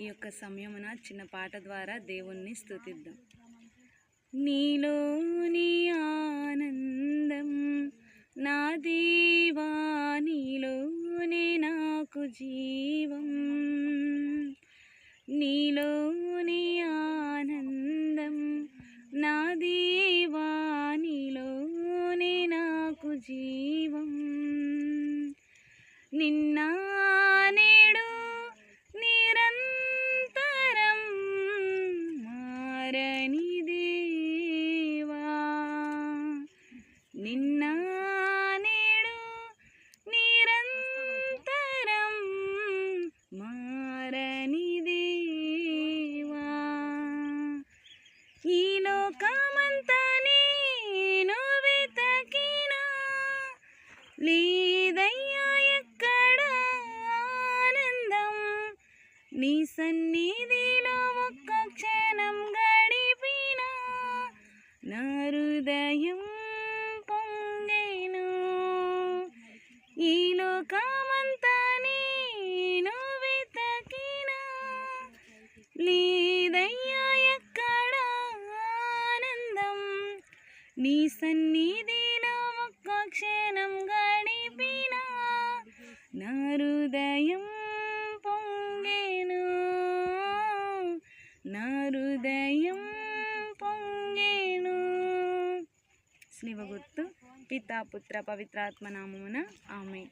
ఈ యొక్క సమయమున చిన్న పాట ద్వారా దేవుణ్ణి స్తుతిద్దాం. నీలోని ఆనందం నా దేవా, నీలోనే నాకు జీవం, నీలోని ఆనందం నా దేవా, నీలోనే నాకు జీవం. నిన్న నేడు నిరంతరం మారని దేవా, నిన్న నేడు నిరంతరం మారని దేవా. ఈ లోకమంతా నేను వెతకినా లేదయ్యా ఎక్కడ ఆనందం, నీ సన్నిధిలో ఒక్క క్షణం గడిపినా నా హృదయం పొంగెను. ఈ లోకమంతా నేను వెతకినా లేదయ్యా ఎక్కడ ఆనందం, నీ సన్నిధిలో ఒక్క క్షణం గడిపినా నా హృదయం పొంగెను, నా హృదయం పొంగెను. స్లివ గుర్తు పితా పుత్ర పవిత్రాత్మ నామమున ఆమేన్.